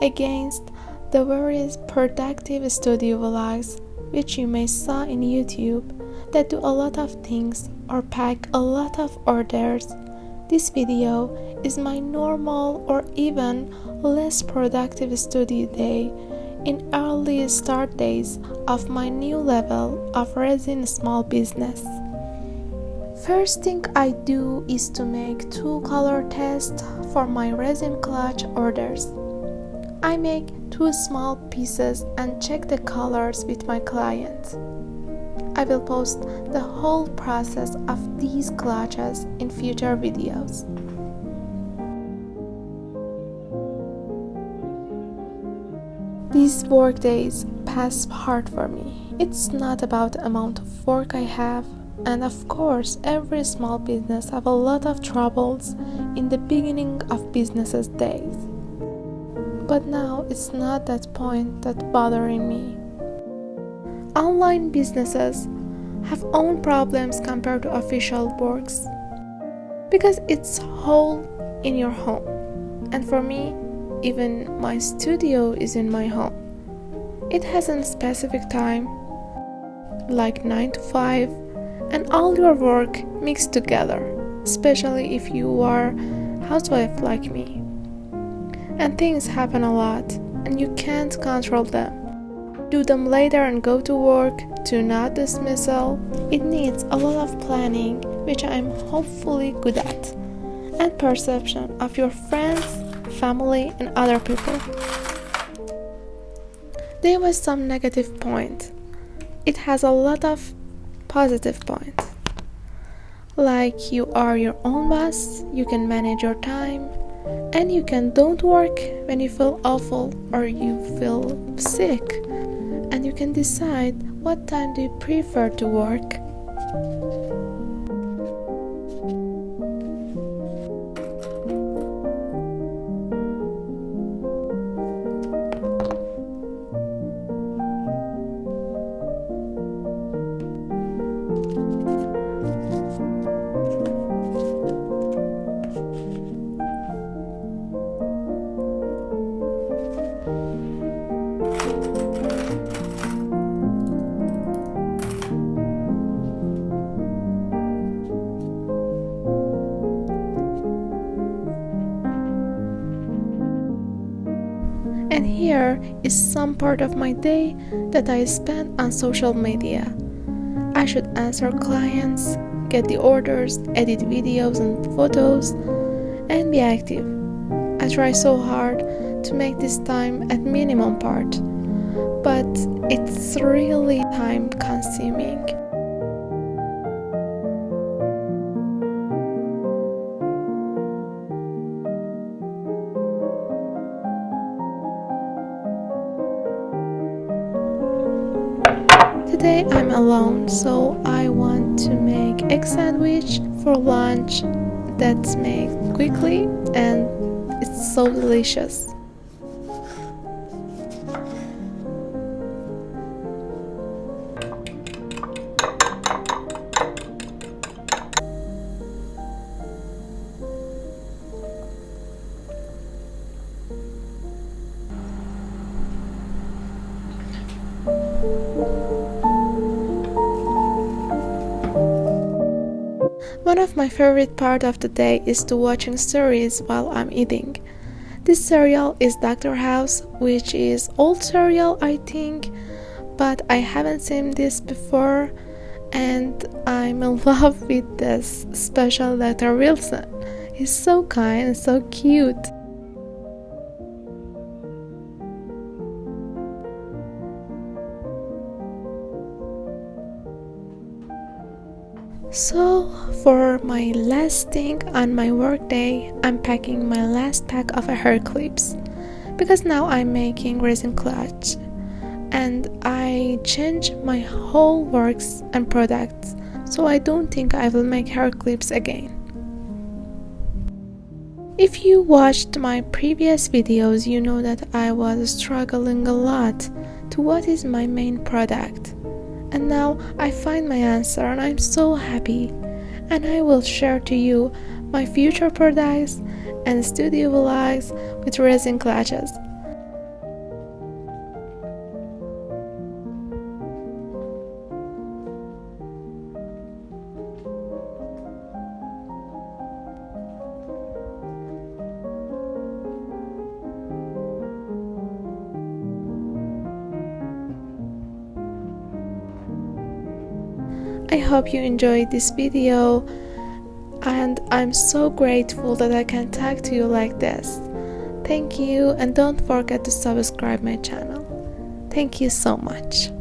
against the very productive studio vlogs which you may saw in YouTube that do a lot of things or pack a lot of orders. This video is my normal or even less productive studio day in early start days of my new level of resin small business. First thing I do is to make 2 color tests for my resin clutch orders. I make 2 small pieces and check the colors with my client. I will post the whole process of these clutches in future videos. These work days pass hard for me. It's not about the amount of work I have, and of course every small business have a lot of troubles in the beginning of business's days. But now it's not that point that bothering me. Online businesses have own problems compared to official works because it's whole in your home, and for me even my studio is in my home. It has a specific time like 9 to 5 and all your work mixed together, especially if you are housewife like me. And things happen a lot and you can't control them. Do them later and go to work, to not dismissal. It needs a lot of planning, which I'm hopefully good at, and perception of your friends, family and other people. There was some negative point. It has a lot of positive points. Like you are your own boss, you can manage your time, and you can don't work when you feel awful or you feel sick, and you can decide what time do you prefer to work. And here is some part of my day that I spend on social media. I should answer clients, get the orders, edit videos and photos, and be active. I try so hard to make this time at minimum part, but it's really time consuming. Today I'm alone, so I want to make egg sandwich for lunch that's made quickly and it's so delicious. One of my favorite part of the day is to watching series while I'm eating. This serial is Doctor House, which is old serial I think, but I haven't seen this before, and I'm in love with this special Dr. Wilson. He's so kind and so cute. So for my last thing on my work day, I'm packing my last pack of hair clips because now I'm making resin clutch and I changed my whole works and products, so I don't think I will make hair clips again. If you watched my previous videos, you know that I was struggling a lot to what is my main product. And now I find my answer and I'm so happy, and I will share to you my future products and studio vlogs with resin clutches. I hope you enjoyed this video, and I'm so grateful that I can talk to you like this. Thank you, and don't forget to subscribe my channel. Thank you so much.